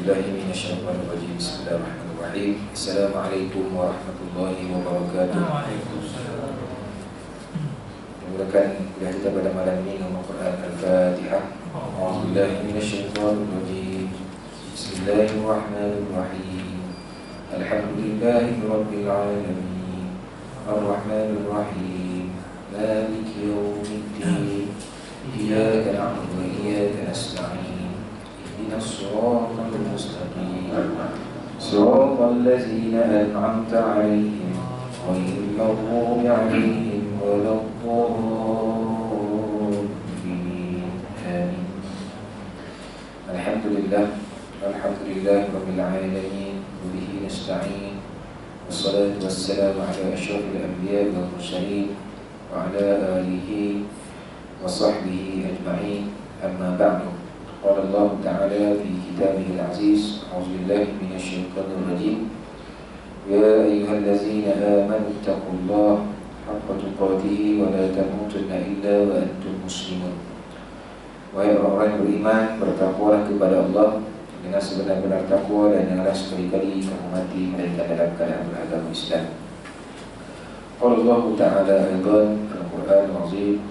billahi minasyaitonir rajim. Bismillahirrahmanirrahim. Assalamualaikum warahmatullahi wabarakatuh. Mulakan kuliah kita pada malam ini dengan Al-Quran Al-Fatihah. A'udzubillahi minasyaitonir rajim. Bismillahirrahmanirrahim. Alhamdulillahi rabbil alamin. Ar-Rahmanir Rahim. Maliki yaumiddin. Iyyaka na'budu wa iyyaka nasta'in. الصراط المستقيم صراط الذين أنعمت عليهم غير المغضوب عليهم ولا الضالين آمين. الحمد لله رب العالمين وبه نستعين والصلاة والسلام على أشرف الأنبياء والمرسلين وعلى آله وصحبه أجمعين. أما بعد. قال الله تعالى في كتابه العزيز: أعوذ بالله من الشيطان الرجيم. يا أيها الذين آمنوا اتقوا الله حق تقاته ولا تموتن إلا وأنتم مسلمون. Wahai orang-orang yang beriman, bertakwalah kepada Allah dengan sebenar-benar takwa dan janganlah sekali-kali kamu mati melainkan dalam keadaan beragama Islam. Qala Allah Ta'ala aidan dalam Al-Quran Al-Azim: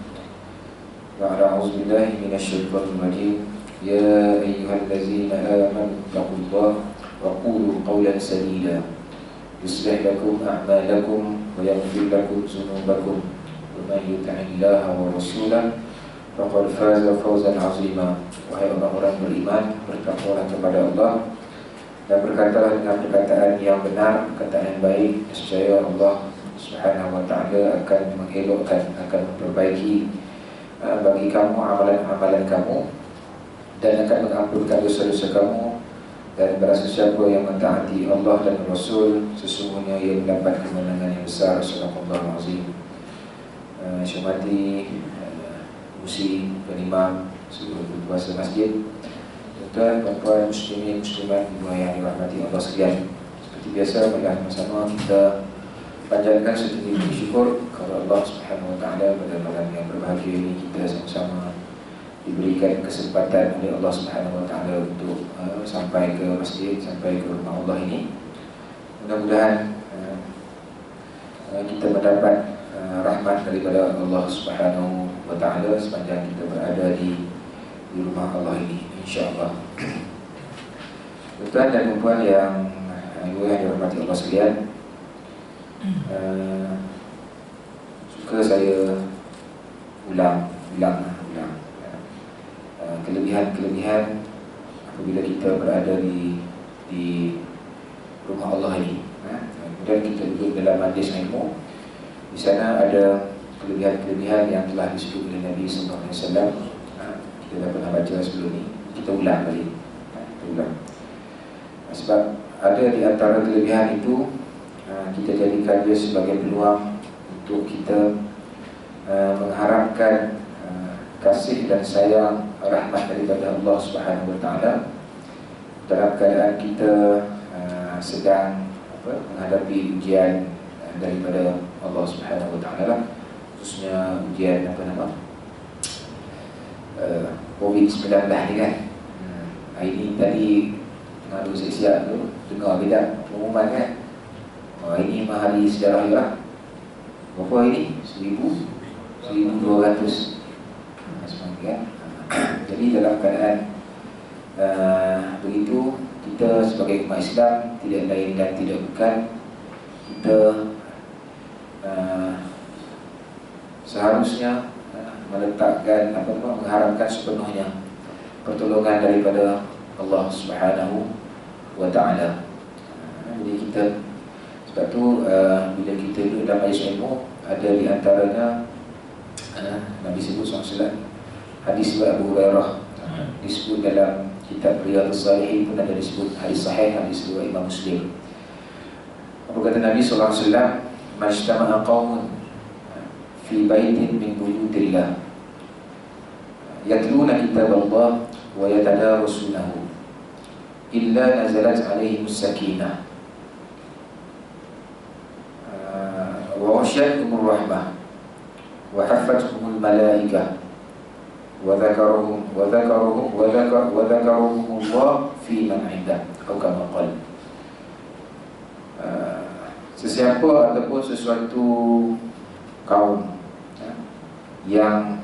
A'udzu billahi minasyaitonir rajim. يا أيها الذين آمنوا اتقوا الله وقولوا قولا سديدا يصلح لكم أعمالكم ويغفر لكم ذنوبكم ومن يطع الله ورسوله فقد فاز فوزا عظيما. Wahai orang-orang beriman, bertakwalah kepada Allah dan berkatalah dengan perkataan yang benar, perkataan yang baik. Nescaya Allah Subhanahu wa Ta'ala akan mengelokkan, akan memperbaiki bagi kamu amalan-amalan kamu dan akan mengampunkan dosa-dosa kamu. Dan barang siapa yang mentaati Allah dan Rasul, sesungguhnya ia mendapat kemenangan yang besar. Subhanallah azim. Syamati musi penimam seluruh berpuasa masjid, tuan puan muslimin muslimat yang dirahmati Allah sekalian. Seperti biasa, pada sama-sama kita panjatkan setinggi syukur kepada Allah Subhanahu wa Ta'ala pada malam yang berbahagia ini. Kita sama-sama diberikan kesempatan oleh Allah Subhanahu wa Ta'ala untuk sampai ke masjid, sampai ke rumah Allah ini. Mudah-mudahan kita mendapat rahmat daripada Allah Subhanahu wa Ta'ala sepanjang kita berada di rumah Allah ini, insya-Allah. Tuan dan puan yang dirahmati Allah sekalian, suka saya ulang kelebihan apabila kita berada di rumah Allah ini. Kemudian kita duduk dalam majlis ilmu. Di sana ada kelebihan-kelebihan yang telah disebut oleh Nabi SAW. Kita dah pernah baca sebelum ini. Kita ulang kali. Sebab ada di antara kelebihan itu, kita jadikan dia sebagai peluang untuk kita mengharapkan kasih dan sayang, rahmat daripada Allah Subhanahu wa Ta'ala dalam keadaan kita sedang menghadapi ujian daripada Allah Subhanahu wa Ta'ala, khususnya ujian COVID-19 ni kan. Ini tadi ngadu siap tu dengar beda pengumuman kan. Ini hari sejarah juga. Berapa ini? 1200 kan? Jadi dalam keadaan begitu, kita sebagai umat Islam tidak lain dan tidak bukan, kita seharusnya meletakkan mengharapkan sepenuhnya pertolongan daripada Allah Subhanahu wa Ta'ala. Jadi kita, sebab tu bila kita duduk dalam majlis ilmu, ada di antaranya Nabi sebut SAW, hadis Abu Hurairah disebut dalam kitab Riyadhus Shalihin, pun ada disebut hadis sahih, hadis riwayat Imam Muslim. Apa kata Nabi SAW? Majtama'a qaumun fi baitin min buyutillah yatluna kitab Allah wa yatadarasunahu illa nazalat alaihimus sakinah wa ghasyiyatuhumur rahmah wa hafathumul malaikah وذكرهم الله في fi man 'indah atau kama qala. Sesiapa ataupun sesuatu kaum yang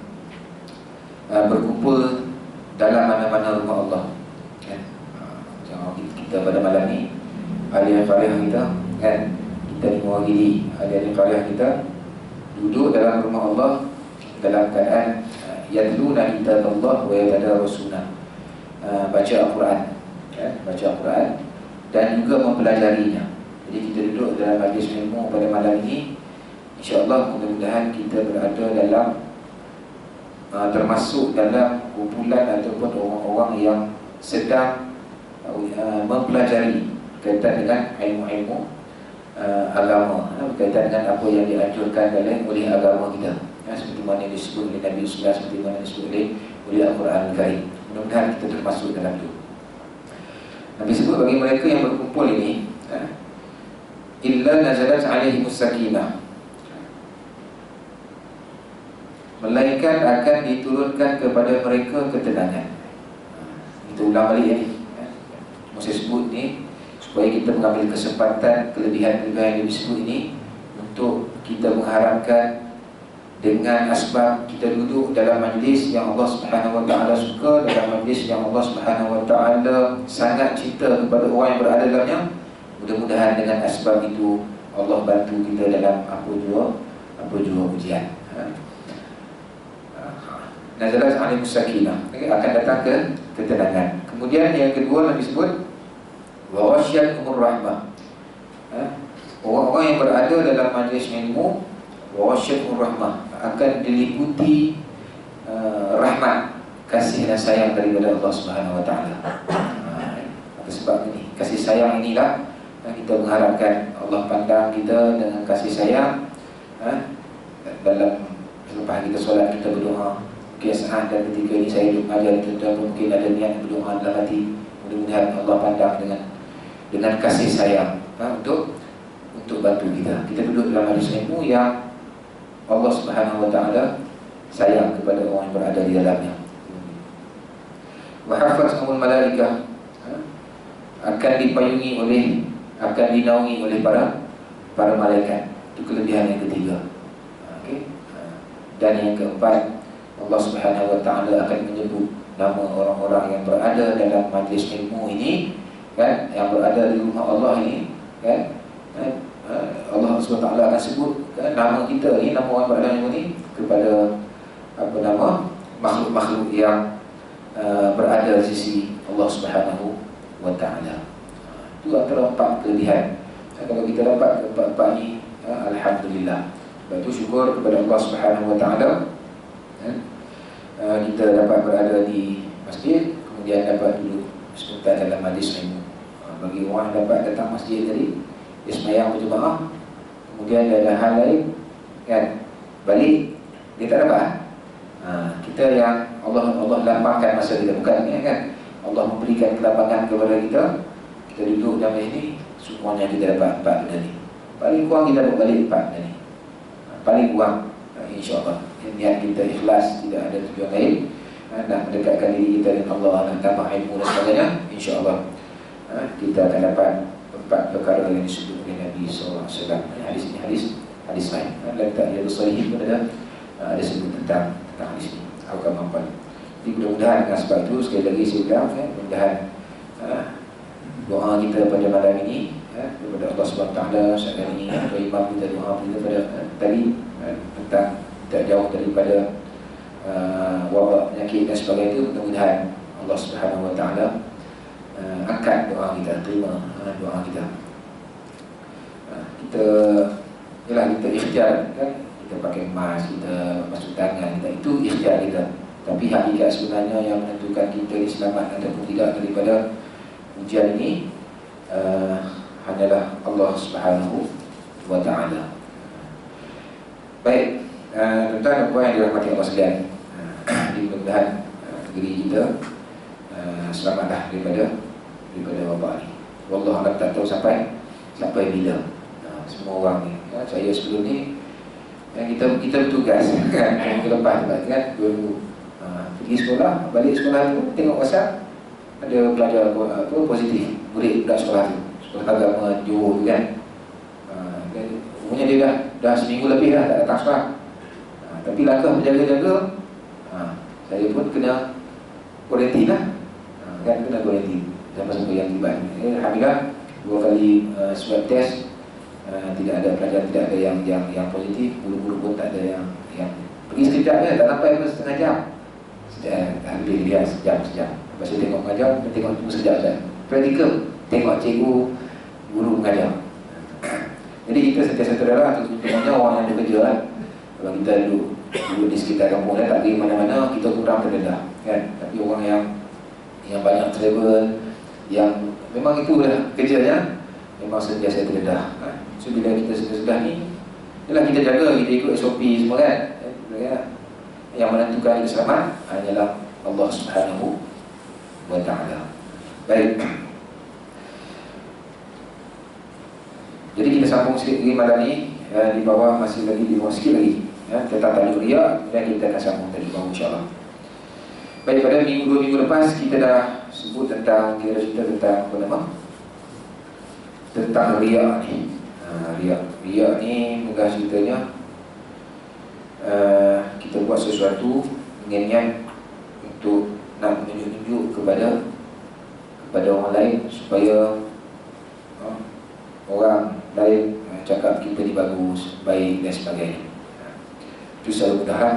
berkumpul dalam mana-mana rumah Allah, kan? Macam kita pada malam ni, ahli qariyah kita, kan? Kita mewakili ahli qariyah kita duduk dalam rumah Allah dalam keadaan yatluna kitaballah wa yatadarasuna, baca Al-Quran, kan? Baca Al-Quran dan juga mempelajarinya. Jadi kita duduk dalam majlis ilmu pada malam ini, insya-Allah mudah-mudahan kita berada dalam termasuk dalam kumpulan ataupun orang-orang yang sedang mempelajari berkaitan dengan ilmu-ilmu agama, berkaitan dengan apa yang dianjurkan oleh agama kita, seperti mana disebut oleh Nabi Sallallahu Alaihi Wasallam, seperti mana disebut oleh Al-Quran Al-Karim. Mudah-mudahan kita termasuk dalam itu. Nabi sebut bagi mereka yang berkumpul ini, illa nazalat alaihimus sakinah, melainkan akan diturunkan kepada mereka ketenangan. Kita ulang balik ni, saya sebut ni supaya kita mengambil kesempatan kelebihan-kelebihan yang disebut ini untuk kita mengharapkan dengan asbab kita duduk dalam majlis yang Allah Subhanahu Wa Taala suka, dalam majlis yang Allah Subhanahu Wa Taala sangat cinta kepada orang yang berada dalamnya. Mudah-mudahan dengan asbab itu Allah bantu kita dalam apa jua ujian. Nazalat alaihimus sakinah, akan datang ke ketenangan. Kemudian yang kedua Nabi sebut wa ghasyiyatuhumur rahmah. Orang-orang yang berada dalam majlis ilmu, wa ghasyiyatuhumur rahmah, akan diliputi rahmat, kasih dan sayang daripada Allah Subhanahu Wa Taala. Sebab ini, kasih sayang inilah kita mengharapkan Allah pandang kita dengan kasih sayang. Dalam selepas kita solat kita berdoa, mungkin saat dan ketika ini saya duduk mengajar, tuan-tuan mungkin ada niat berdoa dalam hati, mudah-mudahan Allah pandang dengan kasih sayang untuk bantu kita. Kita duduk dalam majlis ilmu yang Allah Subhanahu Wa Taala sayang kepada orang yang berada di dalamnya. Wa hafazahumul malaikah, akan dipayungi akan dinaungi oleh para malaikat. Itu kelebihan yang ketiga. Dan yang keempat, Allah Subhanahu Wa Taala akan menyebut nama orang-orang yang berada dalam majlis ilmu ini, kan, yang berada di rumah Allah ini, kan, Allah Subhanahu Wa Taala akan sebut, kan, nama kita ni, nama orang berada di ini kepada makhluk-makhluk yang berada di sisi Allah Subhanahu Wa Taala. Itu antara 4 kelebihan. Kalau kita dapat 4 ni, alhamdulillah. Sebab itu syukur kepada Allah Subhanahu Wa Taala. Kita dapat berada di masjid, kemudian dapat duduk sebentar dalam majlis ilmu. Bagi orang yang dapat datang masjid tadi, dia sembahyang berjemaah, kemudian ada hal lain, kan, balik, dia tak dapat. Kita yang Allah lapangkan masa kita, bukan ni, kan, Allah memberikan kelapangan kepada kita. Kita duduk dalam ini, semuanya kita dapat 4 benda ni. Paling kurang kita dapat balik 4 benda ni. Paling kurang, insya-Allah. Niat kita ikhlas, tidak ada tujuan lain, nak mendekatkan diri kita dengan Allah, nak tambah ilmu dan sebagainya, insya-Allah kita akan dapat 4 perkara yang disebut oleh Nabi SAW. Hadis ini hadis lain. Dalam Riyadhus Shalihin pun ada sebut tentang hadis ini. Aku akan mampu. Jadi mudah-mudahan dengan sebab itu, sekali lagi saya ulang, mudah-mudahan doa kita pada malam ini kepada Allah SWT saat ini, atau imam kita doa kita pada tadi tentang tidak jauh daripada wabak penyakit dan sebagainya itu, mudah-mudahan Allah Subhanahu Wa Taala angkat doa kita, terima doa kita. Kita ikhtiar, kan, kita pakai emas, kita masuk tangan kita, itu ikhtiar kita. Tapi hakikat sebenarnya yang menentukan kita diselamatkan ataupun tidak daripada ujian ini hanyalah Allah Subhanahu Wa Taala. Baik, tuan-tuan dan puan yang dirahmati Allah sekalian, mudah-mudahan negeri kita selamatlah daripada wabak ini. Wallah alam, tak tahu sampai bila. Semua orang ni, saya sebelum ni kita bertugas, kan, minggu lepas kan, 2 minggu pergi sekolah, balik sekolah tu tengok WhatsApp, ada pelajar positif, budak sekolah tu, sekolah agama Johor tu kan. Umumnya dia dah seminggu lebih dah tak datang sekolah. Tapi langkah berjaga-jaga, saya pun kena kuarantin lah. Kan kena kuarantin sama-sama yang tiba. Alhamdulillah 2 kali swab test, tidak ada pelajar, tidak ada yang positif. Guru-guru pun tak ada yang pergi sekejap je, tak sampai pun setengah jam. Lebih dia sejam. Lepas tu tengok mengajar, tengok cuma sekejap saja. Praktikal, tengok cikgu, guru mengajar. Jadi kita sentiasa terdarah, terutamanya orang yang bekerja kan. Kalau kita duduk di sekitar kampung tak pergi mana-mana, kita kurang terdedah kan. Tapi orang yang banyak travel, yang memang itulah kerjanya, memang sentiasa terdedah kan. So bila kita sudah ni, ialah kita jaga, kita ikut SOP semua kan. Yang menentukan kita selamat hanyalah Allah Subhanahu wa ta'ala. Baik, jadi kita sambung sikit lagi malam ni, di bawah masih lagi di bawah sikit lagi tentang tajuk riya, dan kita akan sambung dari bawah insyaAllah. Baik, pada minggu 2 minggu lepas kita dah sebut tentang, kira cerita tentang apa nama, tentang riya ni. Riya ni mudah ceritanya, kita buat sesuatu dengan niat untuk nak menunjuk kepada orang lain, supaya orang lain cakap kita ni bagus, baik dan sebagainya. Itu selalu mudahan.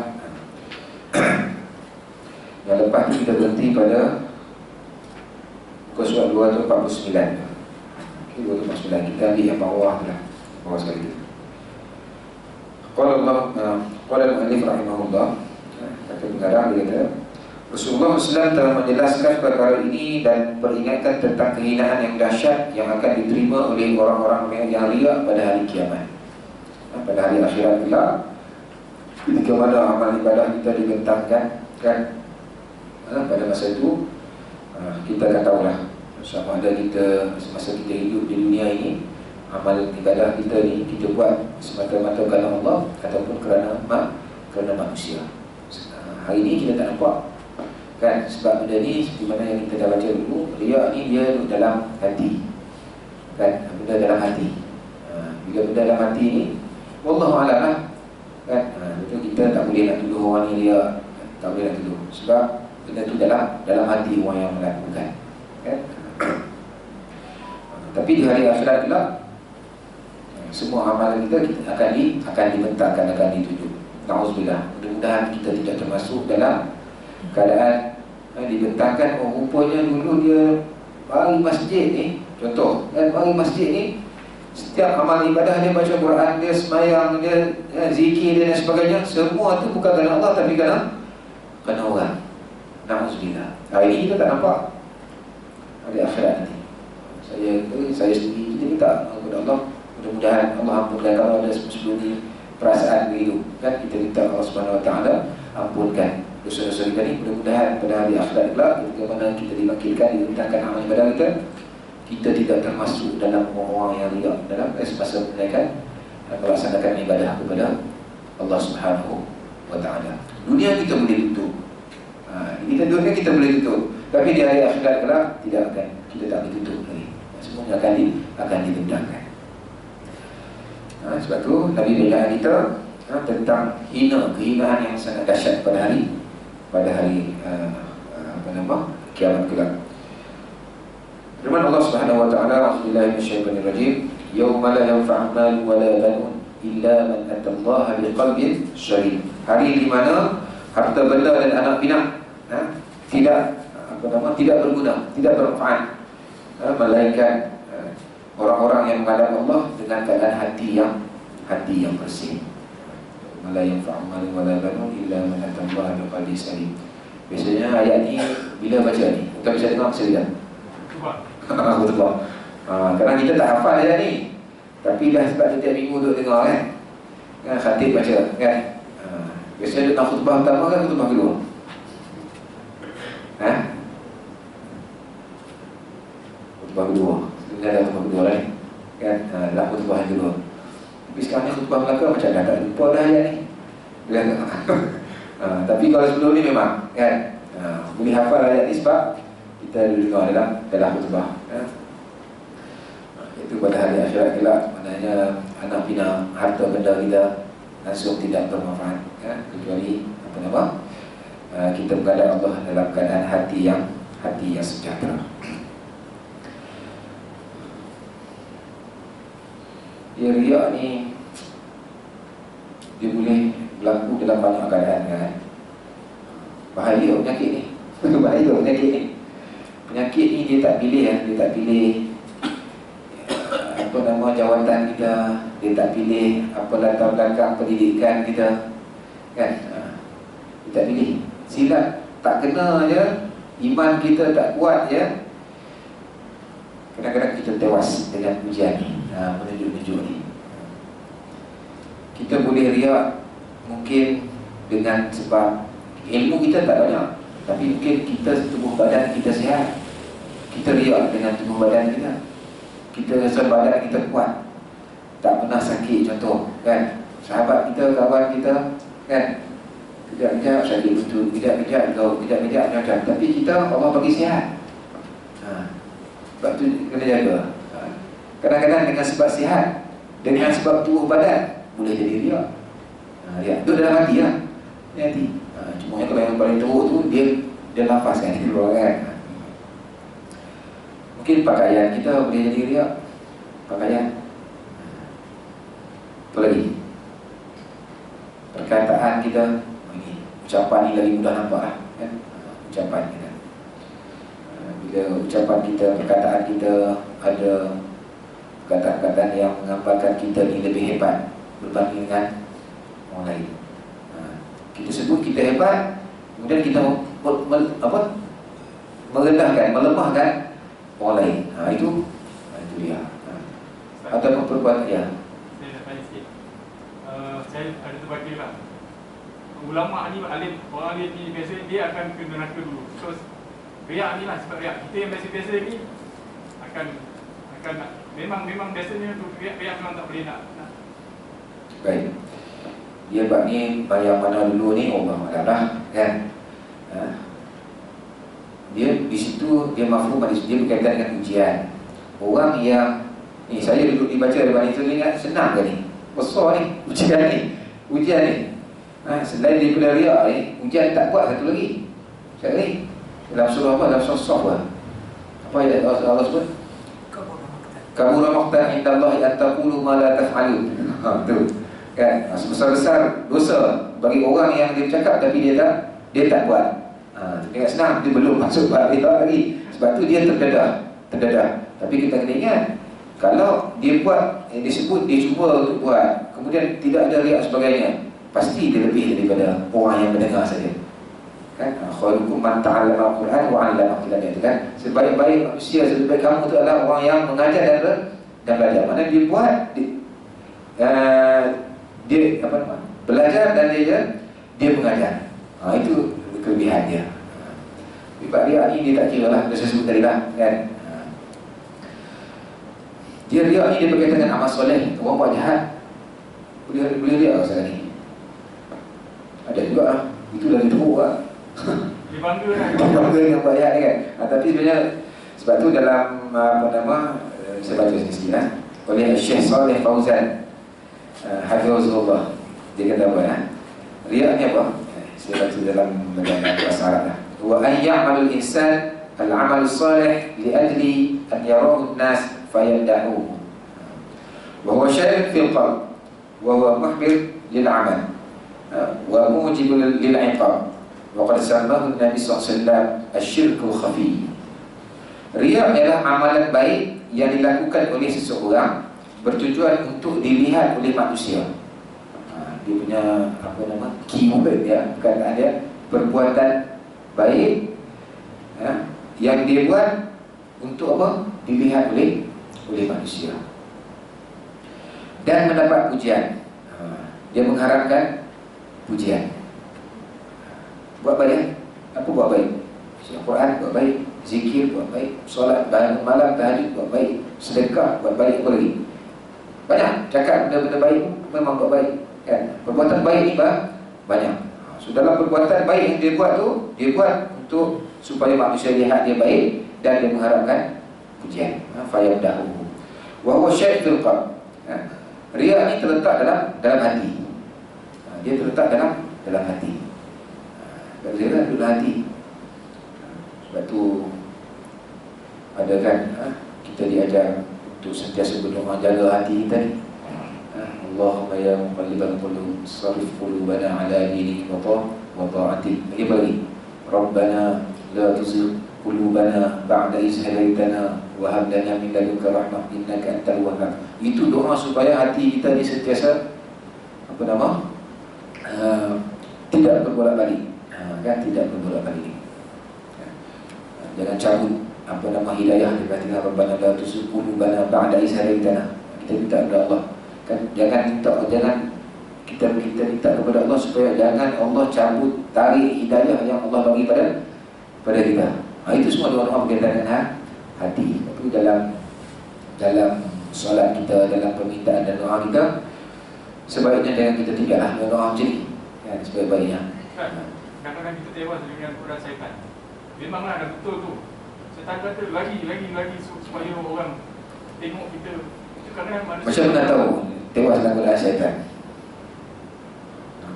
Yang lepas tu kita berhenti pada muka surat 249. Okay, 249 kita ambil yang bawah lah, bawah sekali tu. Qala al-mu'allif rahimahullah, kata pengarang, dia kata Rasulullah SAW telah menjelaskan perkara ini dan peringatkan tentang kehinaan yang dahsyat yang akan diterima oleh orang-orang yang riya pada hari kiamat, pada hari akhirat kelak, ketika mana amal ibadah kita dibentangkan kan. Pada masa itu kita akan tahulah sama ada kita semasa kita hidup di dunia ini, amal ibadah kita ni kita buat semata-mata kerana Allah ataupun kerana manusia. Hari ini kita tak nampak kan, sebab benda ni seperti mana yang kita dah baca dulu, riya ni dia duduk dalam hati kan, benda dalam hati. Bila benda dalam hati ni, wallahu a'lam lah kan. Betul, kita tak boleh nak tuduh orang ni riya, tak boleh nak tuduh, sebab benda tu dalam hati orang yang melakukan kan. Tapi di hari akhirat kelak, semua amalan kita akan dibentangkan, akan ditunjuk. Na'udzubillah, mudah-mudahan kita tidak termasuk dalam keadaan dibentangkan. Oh, rupanya dulu dia mari masjid ni, contoh kan, mari masjid ni setiap amal ibadah dia, baca Quran dia, semayang dia, zikir dia dan sebagainya, semua tu bukan kerana Allah tapi kerana orang. Na'udzubillah. Hari ini kita tak nampak, hari akhirat nanti. Saya sendiri kita minta kepada Allah, mudah-mudahan Allah ampunkan kalau ada sebelum ni perasaan begitu kan, kita minta Allah Subhanahu wa ta'ala ampunkan dosa-dosa kita ni. Mudah-mudahan pada hari akhirat kelak, ketika mana kita dibangkitkan, dibentangkan amal ibadah kita tidak termasuk dalam orang-orang yang riya dalam semasa menunaikan melaksanakan ibadah kepada Allah Subhanahu wa ta'ala. Dunia kita boleh tutup, dunia kita boleh tutup, tapi di hari akhirat kelak kita tak boleh tutup lagi. Semuanya akan dibentangkan. Sebab tu Nabi berikan kita tentang kehinaan yang sangat dahsyat pada hari kiamat kelak. Firman Allah Subhanahu wa ta'ala, a'udzubillahi minasyaitonir rajim, yauma la yanfa'u malun wa la banun illa man atallaha biqalbin salim. Hari di mana harta benda dan anak pinak tidak berguna, tidak bermanfaat, melainkan orang-orang yang menghadap Allah dengan keadaan hati yang bersih. La yanfa'u malun wa la banun illa man atallaha biqalbin salim. Biasanya ayat ni bila baca ni, kita bisa dengar sekali dah. Betul. Kerana kita tak hafal ayat ni, tapi dah sebab setiap minggu duduk dengar kan, khatib baca kan. Biasanya tentang khutbah pertama kan, khutbah kedua. Khutbah kedua. Sebenarnya ada khutbah kedua lah ni kan, dalam khutbah yang kedua. Tapi sekarang ni khutbah belakang macam dah tak lupa dah ayat ni. Tapi kalau sebelum ni memang kan, boleh hafal ayat ni sebab kita dengar dalam khutbah ya. Itu pada hari akhirat kelak, maknanya anak bina harta benda kita langsung tidak bermanfaat ya, kecuali kita menghadap Allah dalam keadaan hati yang sejahtera. Ya, riak ni dia boleh berlaku dalam banyak keadaan kan. Bahaya penyakit ni. Bahaya penyakit ni. Penyakit ni dia tak pilih ya, dia tak pilih apa nama jawatan kita, dia tak pilih apa latar belakang pendidikan kita kan. Dia tak pilih. Silap tak kena je, iman kita tak kuat je, kadang-kadang kita tewas dengan ujian ni, menunjuk-nunjuk ni. Kita boleh riak mungkin dengan sebab ilmu kita tak banyak, tapi mungkin kita tubuh badan kita sihat. Kita riak dengan tubuh badan kita, kita rasa badan kita kuat, tak pernah sakit contoh kan. Sahabat kita, kawan kita kan, kejap-kejap sakit lutut, kejap-kejap macam-macam, tapi kita Allah bagi sihat. Sebab tu kena jaga. Kadang-kadang dengan sebab sihat, dengan sebab tubuh badan boleh jadi riak. Riak tu dalam hati lah, hati. Cuma kalau yang paling teruk tu dia lafazkan, dia keluar kan. Mungkin pakaian kita boleh jadi riak. Pakaian. Apa lagi? Perkataan kita, ucapan ni lagi mudah nampak lah kan? Ucapan kita, bila ucapan kita, perkataan kita ada perkataan-perkataan yang mengamalkan kita ni lebih hebat berbanding dengan orang lain. Kita sebut kita hebat, kemudian kita merendahkan, melemahkan orang lain. Itu dia. Ataupun perbuatan ya. Saya nak tanya sikit. Saya ada terbaca lah, ulama ni alim, orang alim ni biasa dia akan kena neraka dulu. So riak ni lah, sebab riak kita yang biasa-biasa ni akan memang biasanya tu riak memang tak boleh nak. Baik. Dia bab ni yang mana dulu ni Allah Alam kan. Dia di situ dia mafhum, dia berkaitan dengan ujian. Orang yang ni saya duduk dibaca depan itu ni kan, senang ke ni? Besar ni ujian ni. Selain daripada riak ni, ujian tak buat satu lagi. Satu lagi dalam surah apa? Dalam surah Saf apa ayat Allah sebut? Kabura maqtan indallahi an taqulu ma la taf'alun. Tu kan, sebesar-besar dosa bagi orang yang dia bercakap tapi dia tak buat. Dengan senang, dia belum masuk bab riak lagi. Sebab tu dia terdedah. Tapi kita kena ingat, kalau dia buat, dia sebut dia cuba untuk buat, kemudian tidak ada riak sebagainya, pasti dia lebih daripada orang yang mendengar saja. Kan? Khairukum man ta'allama al-Quran wa 'allama itu kan. Sebaik-baik manusia, sebaik kamu itu adalah orang yang mengajar dan belajar. Mana dia buat, dia belajar dan dia mengajar. Itu kelebihan dia. Sebab riak ni dia tak kira lah, dah saya sebut tadi lah kan. Dia riak ni dia berkaitan dengan amal soleh. Orang buat jahat boleh riak sekarang ni. Ada juga lah, itu lagi teruk lah. Dia bangga dengan buat jahat ni kan. Tapi sebenarnya sebab tu dalam saya baca sikit lah, oleh Syekh Saleh Fauzan Hafizahullah, dia kata apa riak ni apa? Saya baca dalam bahasa Arab lah. Wa an ya'malul insan al-amal salih li ajli an yarahu an-nas fayadahu. Wa huwa syai'un fil qalb wa huwa muhbir lil 'amal wa mujibul lil 'iqab. Wa qad samahu Nabi sallallahu alaihi wasallam asy-syirkul khafi. Riya adalah amalan baik yang dilakukan oleh seseorang bertujuan untuk dilihat oleh manusia. Dia punya keyword dia, perkataan dia, perbuatan baik yang dia buat untuk apa? Dilihat oleh manusia dan mendapat pujian. Dia mengharapkan pujian. Buat baik. Apa buat baik? Baca Quran buat baik, zikir buat baik, solat bangun malam, tahajud buat baik, sedekah buat baik, apa lagi? Banyak. Cakap benda-benda baik memang buat baik kan. Perbuatan baik ni banyak. So dalam perbuatan baik yang dia buat tu, dia buat untuk supaya manusia lihat dia baik dan dia mengharapkan pujian. Fayamdahu. Wa huwa syai' fil qalb. Riya ni terletak dalam hati. Dia terletak dalam hati. Dia dalam hati. Sebab tu ada kan kita diajar untuk sentiasa berdoa jaga hati kita ni. Allahumma ya muqallibal qulub sarrif qulubana ala dinik wa ta'atik. Lagi Rabbana la tuzigh qulubana ba'da idh hadaytana wa hab lana min ladunka rahmah innaka antal wahhab. Itu doa supaya hati kita ni sentiasa tidak berbolak-balik. Kan tidak berbolak-balik. Jangan cabut hidayah daripada Tuhan. Rabbana la tuzigh qulubana ba'da idh hadaytana. Kita minta kepada Allah kan, jangan kita minta kepada Allah supaya jangan Allah cabut tarik hidayah yang Allah bagi pada kita. Itu semua doa-doa berkaitan dengan hati. Tapi dalam solat kita, dalam permintaan dan doa kita, sebaiknya jangan kita tinggallah doa macam ni kan, sebaik-baiknya. Kadang-kadang kita tewas dengan godaan syaitan. Memanglah ada betul tu. Syaitan kata lagi supaya orang tengok kita. Itu kadang-kadang manusia. Macam mana tahu tewas dengan godaan syaitan?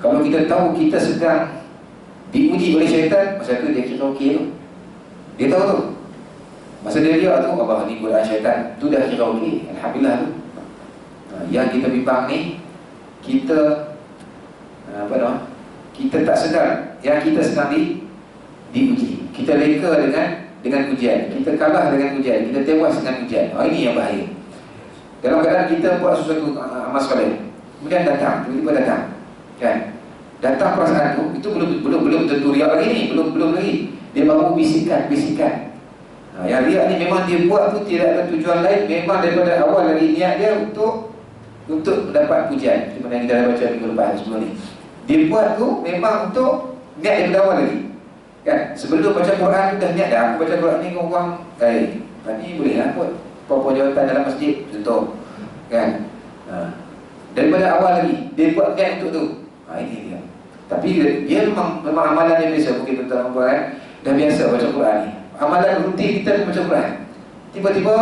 Kalau kita tahu kita sedang diuji oleh syaitan, masa tu dia kira okey tu. Dia tahu tu. Masa dia lihat tu, Allah ni godaan syaitan, tu dah kira okey. Alhamdulillah tu. Yang kita bimbang ni, kita kita tak sedar yang kita sedang diuji. Kita reka dengan ujian. Kita kalah dengan ujian. Kita tewas dengan ujian. Ini yang bahaya. Dalam keadaan kita buat sesuatu amal soleh, kemudian tiba-tiba datang. Kan? Datang perasaan itu belum tentu riak lagi ni, belum lagi. Dia baru bisikan. Yang riak ni memang dia buat tu tidak ada tujuan lain, memang daripada awal lagi niat dia untuk mendapat pujian. Seperti yang kita dah baca minggu lepas sebelum ni. Dia buat tu memang untuk niat daripada awal lagi. Kan? Sebelum baca Quran tu dah niat dah, aku baca Quran ni dengan orang ni boleh lah kot apa-apa jawatan dalam masjid contoh. Kan? Daripada awal lagi dia buat niat untuk tu. Ini dia. Tapi dia memang amalan dia biasa. Mungkin tuan-tuan kan dah biasa baca Quran ni. Amalan rutin kita baca Quran. Tiba-tiba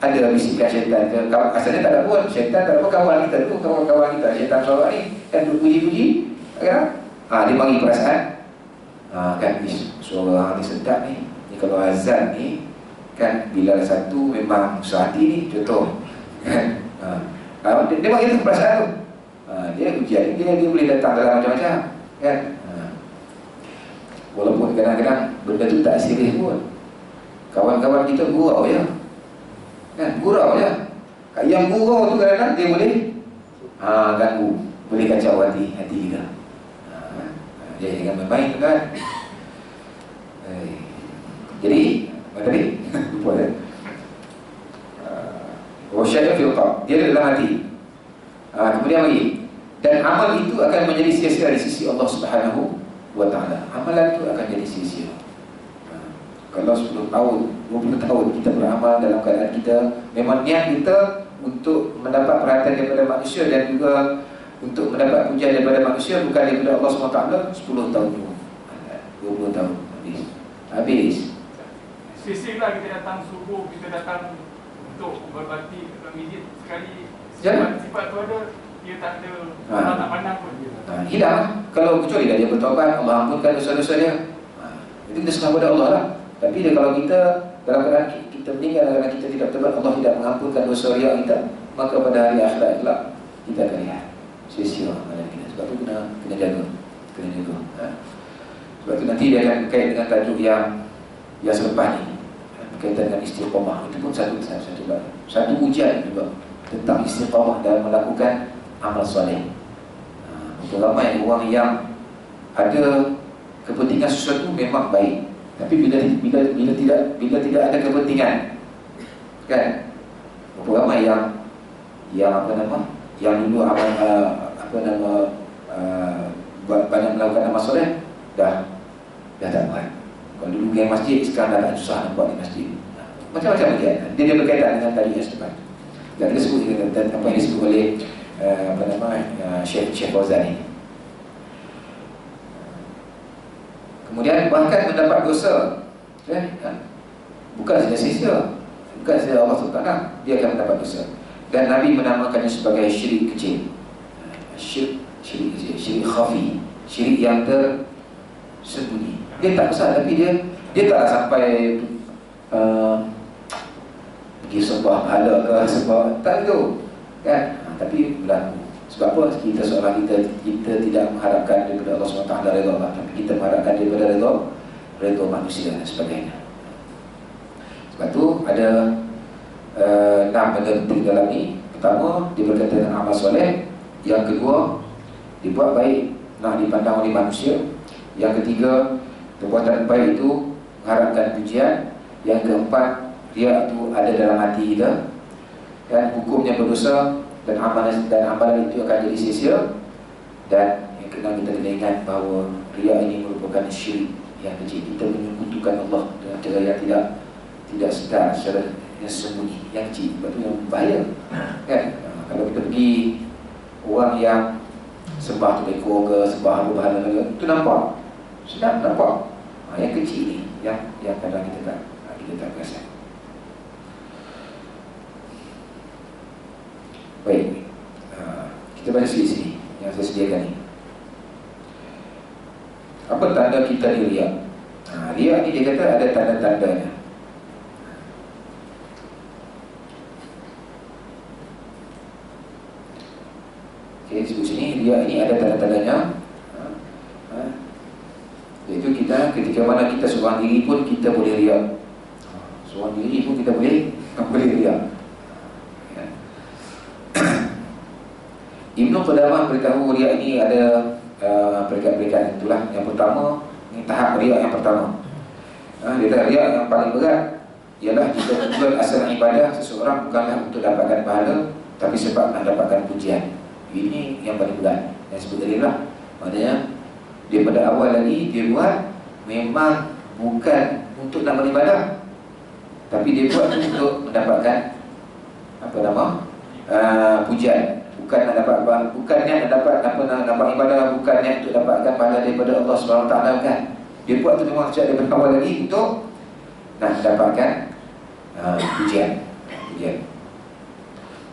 ada bisikan syaitan ke, asalnya tak ada pun. Syaitan tak ada pun, kawan kita tu, kawan-kawan kita syaitan sorak ni kan duk puji-puji kan? Dia bagi perasaan kan suara ni sedap ni kalau azan ni kan bila satu memang sehati ni contoh kan? Dia bagi tu perasaan tu. Dia ujian dia boleh datang dalam macam-macam kan. Walaupun kadang-kadang benda tu tak serius pun, kawan-kawan kita gurau je kan, gurau je. Yang gurau tu kadang-kadang dia boleh ganggu, boleh kacau hati kita. Dia jangan main-main kan. Jadi apa tadi? Lupa dah. Wasyaya fil qalb, dia dalam hati. Kemudian lagi, dan amal itu akan menjadi sia-sia di sisi Allah Subhanahu wa ta'ala. Amalan itu akan jadi sia-sia. Kalau 10 tahun, 20 tahun kita beramal dalam keadaan kita memang niat kita untuk mendapat perhatian daripada manusia dan juga untuk mendapat pujian daripada manusia, bukan daripada Allah SWT, 10 tahun tu 20 tahun habis. Sisilah kita datang subuh, kita datang untuk berbakti ke masjid sekali. Sifat tu ada, dia tak ada Allah tak pandang pun hilang. Kalau kecuali dia bertaubat, Allah ampunkan dosa-dosa dia, itu kita serah pada Allah lah. Tapi kalau kita dalam keadaan kita meninggal kerana kita tidak bertaubat, Allah tidak mengampunkan dosa riak kita, maka pada hari akhirat kelak kita akan lihat sia-sia amalan kita. Sebab tu kena jaga. Sebab tu nanti dia akan berkait dengan tajuk yang selepas ni, berkaitan dengan istiqamah. Itu pun satu ujian juga tentang istiqamah dalam melakukan amal soleh. Ramai orang yang ada kepentingan sesuatu memang baik, tapi bila tidak ada kepentingan kan, ramai yang dulu banyak melakukan amal soleh dah tak buat. Kalau dulu pergi masjid, sekarang dah tak susah nak buat di masjid. Macam-macam lagi. Dia berkaitan dengan tadi yang sedepan. Dan kita sebut apa yang disebut oleh Syekh Fauzan ni. Kemudian bahkan mendapat dosa, bukan saja sia-sia, bukan saja Allah SWT, dia akan mendapat dosa. Dan Nabi menamakannya sebagai syirik kecil. Syirik kecil, syirik khafi, syirik yang tersembunyi. Dia tak besar, tapi dia taklah sampai pergi sembah pahala ke sembah, tak itu kan. Tapi berlaku. Sebab apa? Kita seolah kita tidak mengharapkan daripada Allah SWT redha Allah, tapi kita mengharapkan daripada redha manusia dan sebagainya. Sebab tu ada 6 benda penting dalam ni. Pertama, dia berkaitan dengan amal soleh. Yang kedua, dibuat baik, nak dipandang oleh manusia. Yang ketiga, perbuatan baik itu mengharapkan pujian. Yang keempat, riya itu ada dalam hati kita dan hukumnya berdosa, dan amalan itu akan jadi sia-sia. Dan yang keenam, kita kena ingat bahawa riya ini merupakan syirik yang kecil. Kita menyekutukan Allah dengan cara yang tidak sedar, secara yang sembunyi, yang kecil. Sebab itu yang bahaya kan. Kalau kita pergi orang yang sembah tu ekor ke, sembah berhala ke, itu nampak sedap, nampak. Yang kecil ni yang kadang kita tak perasan. Baik, kita baca sini yang saya sediakan ni. Apa tanda kita ni riak? Riak ni dia kata ada tanda-tandanya. Okay, sebut sini riak ni ada tanda-tandanya. Iaitu kita ketika mana kita seorang diri pun kita boleh riak. Seorang diri pun kita boleh riak. Ibnu Qudamah beritahu riak ini ada peringkat-peringkat. Itulah yang pertama, ini tahap riak yang pertama. Dia kata riak yang paling berat ialah jika tujuan asal ibadah seseorang bukanlah untuk dapatkan pahala, tapi sebab nak dapatkan pujian. Ini yang paling berat. Yang sebut tadi lah, maknanya daripada awal lagi dia buat memang bukan untuk nak beribadah, tapi dia buat untuk mendapatkan pujian. Bukan nak dapat, bukannya nak dapat ibadah, bukannya untuk dapatkan pahala daripada Allah SWT kan. Dia buat tu memang sejak daripada awal lagi untuk nak dapatkan pujian.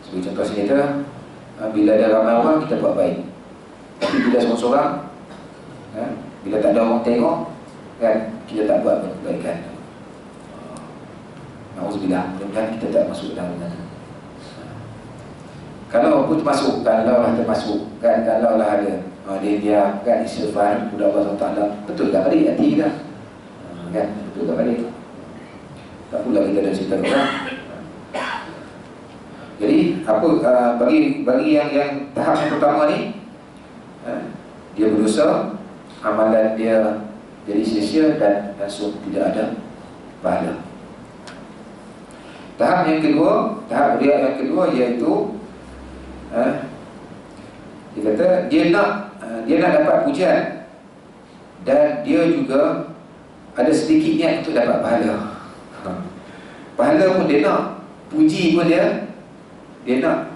Sebagai contoh sini kita, bila ada ramai orang kita buat baik, tapi bila seorang-seorang, bila tak ada orang tengok kan, kita tak buat kebaikan. Na'udzubillah, mudah-mudahan kita tak masuk dalam mana. Kalau pun termasuk, kalau lah termasuk kan, kalau lah ada dia kan istighfar kepada Allah SWT, betul tak balik hati kita kan, betul tak balik, tak pula kita ada cerita orang. Jadi apa bagi yang tahap yang pertama ni, dia berdosa, amalan dia jadi sia-sia dan langsung tidak ada pahala. Tahap yang kedua, tahap riak yang kedua iaitu dia kata dia nak dapat pujian, dan dia juga ada sedikit niat untuk dapat pahala. Pahala pun dia nak, puji pun dia nak.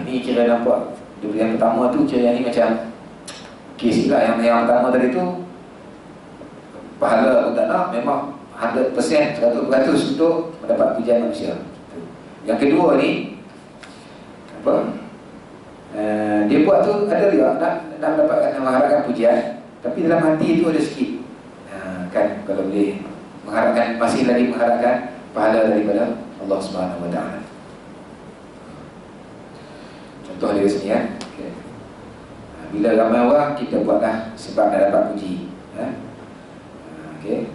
Ini kira nampak yang pertama tu, kira yang ni macam kes lah. Yang pertama tadi tu pahala pun tak nak, memang 100%, 100% untuk mendapat pujian manusia. Yang kedua ni dia buat tu ada riak, nak mendapatkan, mengharapkan pujian, tapi dalam hati itu ada sikit kan, kalau boleh mengharapkan, masih lagi mengharapkan pahala daripada Allah SWT. Contoh dia sini kan, okay. Bila ramai orang kita buatlah sebab nak dapat puji, okay.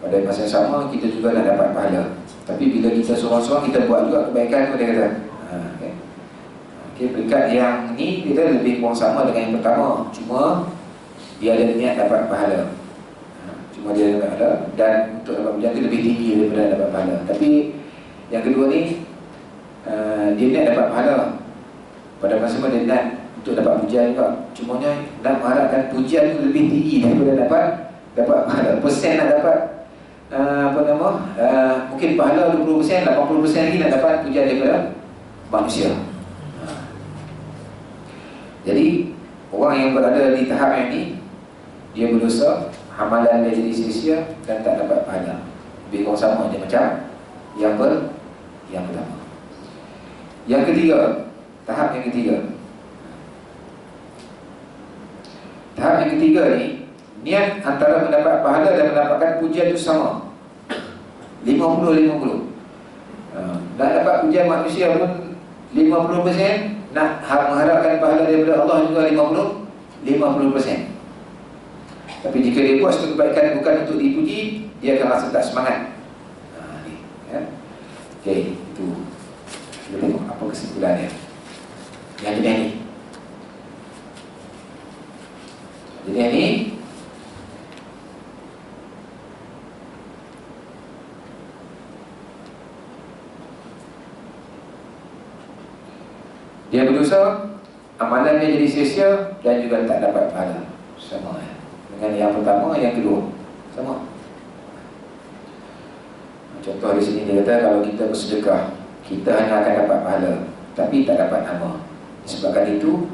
Pada masa yang sama kita juga nak dapat pahala, tapi bila kita seorang-seorang kita buat juga kebaikan tu, dia kata okay, peringkat yang ni kita lebih kurang sama dengan yang pertama, cuma dia ada niat dapat pahala, dan untuk dapat pujian itu lebih tinggi daripada dapat pahala. Tapi yang kedua ni dia niat dapat pahala, pada masa dia niat untuk dapat pujian juga, cuma nak mengharapkan pujian itu lebih tinggi daripada dapat pahala. Persen nak dapat mungkin pahala 20%, 80% lagi nak dapat pujian daripada manusia. Jadi orang yang berada di tahap yang ni, dia berdosa amalan dia jadi sia-sia dan tak dapat pahala. Lebih kurang sama je macam yang pertama. Yang ketiga, tahap yang ketiga. Tahap yang ketiga ni, niat antara mendapat pahala dan mendapatkan pujian itu sama, 50-50. Nak dapat pujian manusia pun 50%, nak mengharapkan pahala daripada Allah juga 50%. Tapi jika dia buat satu kebaikan bukan untuk dipuji, dia akan rasa tak semangat. Ni, ya. Okey, itu. Kita tengok apa kesimpulannya. Yang jenis ni. Jenis ni dia berdosa, amalan dia jadi sia-sia dan juga tak dapat pahala. Sama dengan yang pertama, yang kedua. Sama. Contoh di sini dia kata kalau kita bersedekah, kita hanya akan dapat pahala tapi tak dapat nama. Disebabkan itu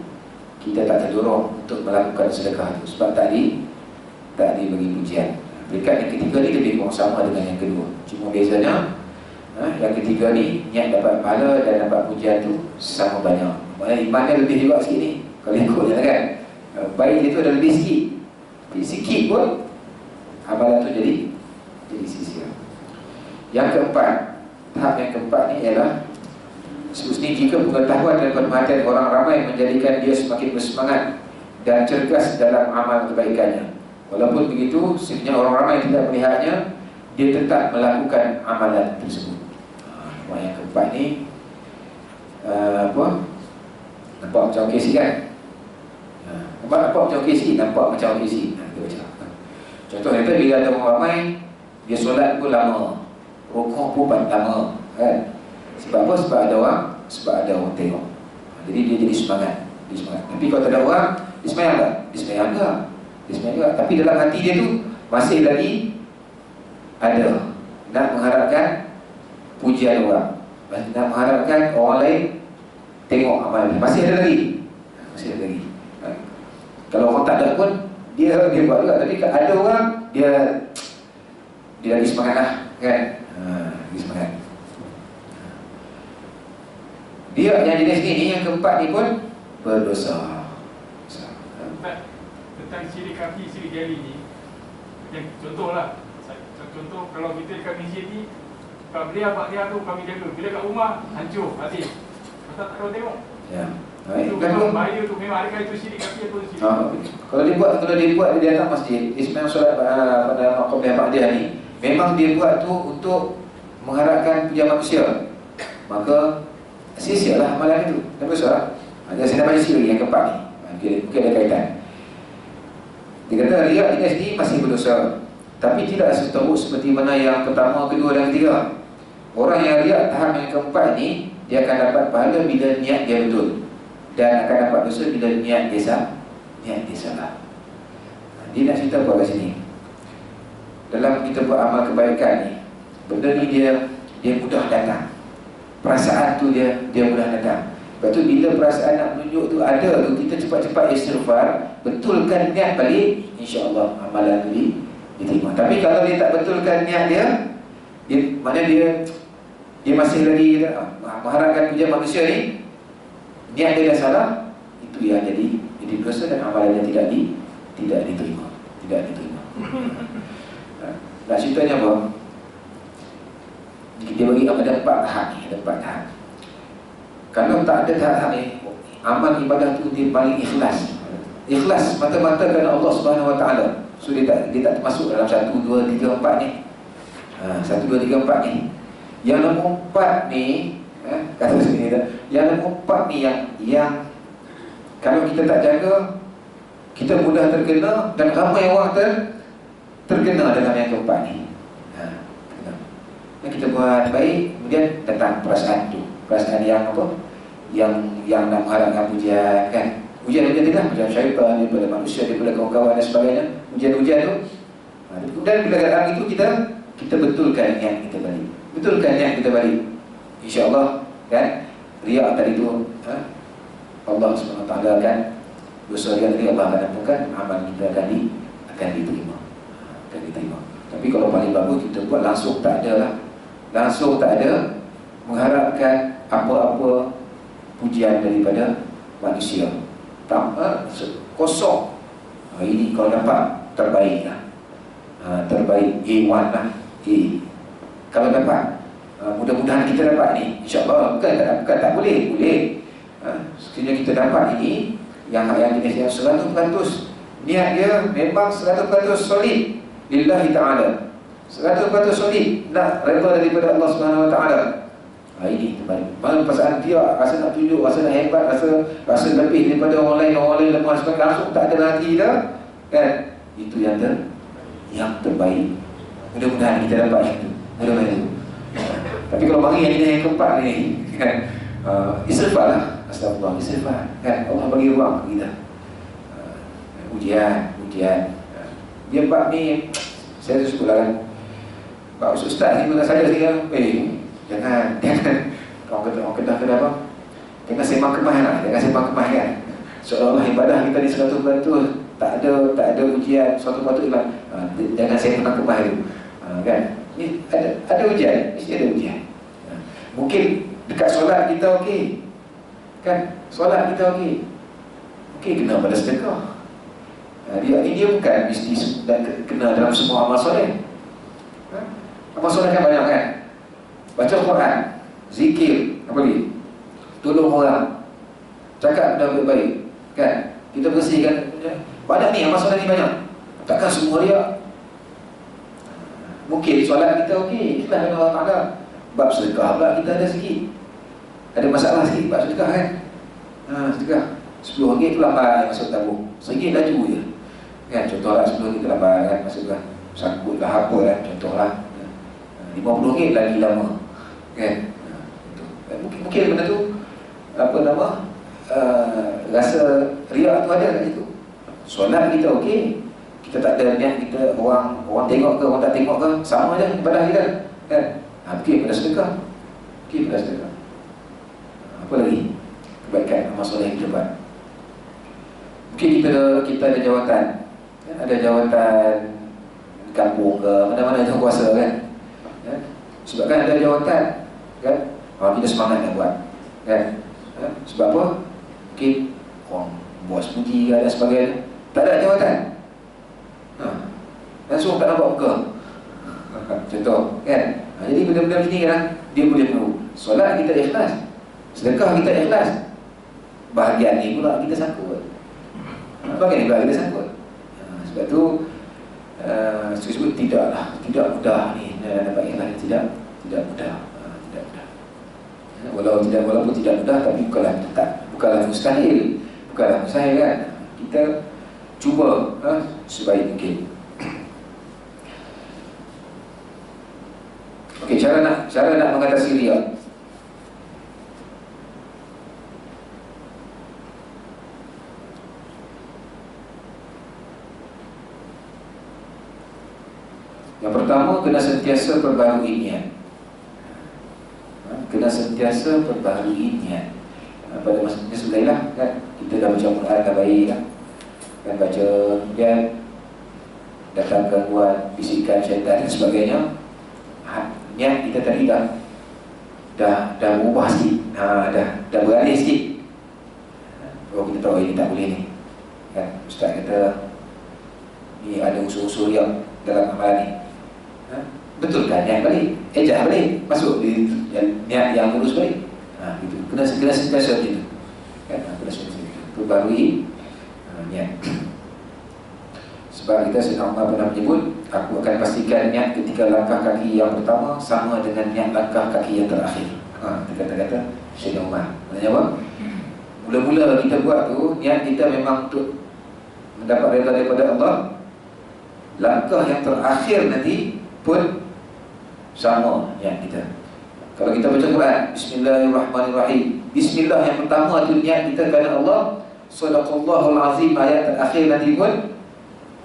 kita tak terdorong untuk melakukan sedekah itu sebab tak diberi pujian. Peringkat yang ketiga ni lebih kurang sama dengan yang kedua. Cuma bezanya yang ketiga ni niat dapat pahala dan dapat pujian tu sama banyak. Maknanya iman dia lebih juga sikit ni. Kalau ikutnya kan, baik itu ada lebih sikit. Tapi sikit pun amalan tu jadi sia-sia. Yang keempat, tahap yang keempat ni ialah sebutnya jika pengetahuan dan perhatian orang ramai menjadikan dia semakin bersemangat dan cergas dalam amal kebaikannya. Walaupun begitu, sebenarnya orang ramai tidak melihatnya, dia tetap melakukan amalan tersebut. Yang keempat ni nampak macam KC kan? Nampak macam KC, nampak macam KC. Contohnya tu, bila ada orang ramai, dia solat pun lama, rukuk pun lama, kan? Sebab apa? Sebab ada orang tengok. Jadi dia jadi semangat. Tapi kalau tak ada orang, dia semayang tak? Dia semayang juga. Tapi dalam hati dia tu masih lagi ada nak mengharapkan pujian orang, nak mengharapkan orang lain tengok amal dia. Masih ada lagi. Kalau orang tak ada pun dia buat juga. Tapi kalau ada orang, dia lagi semangat lah, kan? Lagi semangat. Dia yang jenis ni, yang keempat ni pun berdosa. Tentang syirik kaki, syirik jari ni, contohlah. Contoh kalau kita dekat masjid ni, kalau belia tu kami jaga. Bila kat rumah, hancur, habis. Pasal tak tahu tengok. Ya. Itu memang bahaya tu, memang adakah itu syirik kaki atau syirik? Kalau dia buat dia datang masjid, Ismail solat pada maqam yang dia ni, memang dia buat tu untuk mengharapkan pujian manusia, maka sia-sialah amalan itu. Tak besar. Ada saya baca sikit lagi yang keempat ni. Mungkin ada kaitan. Dia kata riak jenis ni masih berdosa, tapi tidak seteruk seperti mana yang pertama, kedua dan ketiga. Orang yang riak tahap yang keempat ni, dia akan dapat pahala bila niat dia betul, dan akan dapat dosa bila niat dia salah. Dia nak cerita apa kat sini? Dalam kita buat amal kebaikan ni, benda ni dia mudah datang. Perasaan tu dia mudah datang. Lepas tu bila perasaan nak menunjuk tu ada tu, kita cepat-cepat istighfar, betulkan niat balik, insya-Allah amalan tu diterima. Tapi kalau dia tak betulkan niat dia mana dia masih lagi mengharapkan pujian manusia ni, niat dia dah salah, itu yang jadi dosa dan amalannya tidak diterima. Nak ceritanya apa? Dia bagi ada 4 tahap ni, ada 4 tahap. Kalau tak ada tahap ni, amal ibadah tu dia paling ikhlas. Ikhlas mata-mata kerana Allah Subhanahu Wa Taala. So dia tak termasuk dalam 1, 2, 3, 4 ni. 1, 2, 3, 4 ni. Yang nombor 4 ni, kata sini dah. Yang nombor 4 ni yang kalau kita tak jaga, kita mudah terkena dan ramai orang terkena dalam yang keempat ni. Kita buat baik, kemudian datang perasaan tu, perasaan yang apa? Yang nak mengharapkan pujian, kan? Ujian tidak, ujian syaitan daripada manusia, daripada kawan-kawan dan sebagainya. Ujian-ujian tu. Kemudian bila datang itu kita betulkan niat kita balik. InsyaAllah, kan? Riak tadi tu, Allah SWT kan dosa dia tadi Allah akan ampunkan, amal kita akan diterima. terima. Tapi kalau paling bagus kita buat langsung tak ada lah. Langsung tak ada mengharapkan apa-apa pujian daripada manusia. Tanpa kosong. Ini kalau dapat terbaik lah. Terbaik A1 lah. A. Kalau dapat, mudah-mudahan kita dapat ni. InsyaAllah bukan tak boleh. Sekiranya kita dapat ini yang jenis yang 100%, niat dia memang 100% solid lillahi ta'ala, 100% solid, nak redha daripada Allah Subhanahu Wa Ta'ala. Ini terbalik. Mana perasaan dia rasa nak tunjuk, rasa nak hebat, rasa lebih daripada orang lain lemah sebagainya, langsung tak ada hati dah, kan? Itu yang terbaik. Mudah-mudahan kita dapat itu. Mudah-mudahan. Tapi kalau bagi yang keempat ni, kan, istighfar lah. Astagfirullah, istighfar, kan? Allah bagi ruang kita. Ujian. Dia bab ni saya suka kan. Pak Ustaz ni bukan saja dia. Jangan orang kena apa? Jangan sembang kemah lah, kan. Seolah-olah ibadah kita ni 100% tak ada ujian, suatu patut hilang. Jangan sembang kemah itu. Kan? Ni ada ujian, mesti ada ujian. Mungkin dekat solat kita okey. Kan? Solat kita okey. Kena pada sedekah. Dia bukan mesti kena dalam semua amal soleh. Amal soleh kan banyak kan? Baca Quran, zikir, apa lagi? Tolong orang, cakap benda baik-baik, kan? Kita bersihkan. Banyak ni, amal soleh ni banyak. Takkan semua dia. Mungkin solat kita okey, ikhlas dengan Allah Ta'ala. Bab sedekah pula kita ada sikit. Ada masalah sikit bab sedekah kan? Sedekah RM10 tu lambat masuk tabung, RM1 laju je. Kan, contohlah RM10 tu lambat kan, masukkan sangkut lah apa kan, contohlah. RM50 lagi lama. Kan? Mungkin benda tu rasa riak tu ada kat situ. Solat kita okey, kita tak ada niat kita orang tengok ke orang tak tengok ke, sama je ibadah kita, kan? Okey pada sedekah. Apa lagi kebaikan amal soleh yang kita buat? Mungkin kita ada jawatan, kan? Ada jawatan kampung ke mana-mana yang kuasa kan? Sebab kan ada jawatan, kan? Kita semangat nak buat, kan? Sebab apa? Mungkin orang bos puji dan sebagainya. Tak ada jawatan, langsung tak nampak muka. Contoh, kan? Jadi benda-benda macam ni kan, dia boleh perlu. Solat kita ikhlas, sedekah kita ikhlas, bahagian ni pula kita sangkut. Bahagian ni pula kita sangkut. Sebab tu sebut tidak mudah ni dapat ikhlas, tidak mudah. Walaupun tidak mudah, tapi bukanlah mustahil kan. Kita cuba sebaik mungkin. Okey, cara nak mengatasi riak. Yang pertama, kena sentiasa perbaharui niat. Pada masanya sebelailah kan, kita dah baca Quran dah baik kan, baca, kemudian datang gangguan, bisikan syaitan dan sebagainya, niat kita tadi dah berubah sikit, dah beralih sikit. Kita tahu ini tak boleh ni kan, Ustaz kata ni ada unsur-unsur yang dalam amalan ni. Betulkan niat balik, ejak balik, masuk di niat yang lurus balik. Gitu. Kena sentiasa gitu. Kan? Kena sentiasa perbarui niat. Sebab kita Sayyidina Umar pernah menyebut, aku akan pastikan niat ketika langkah kaki yang pertama sama dengan niat langkah kaki yang terakhir. Kata-kata Sayyidina Umar. Maksudnya apa? Mula-mula kita buat tu, niat kita memang untuk mendapat redha daripada Allah. Langkah yang terakhir nanti pun sama niat kita. Kalau kita baca Quran, Bismillahirrahmanirrahim, Bismillah yang pertama itu niat kita kerana Allah. Sadaqallahul azim, ayat terakhir nanti pun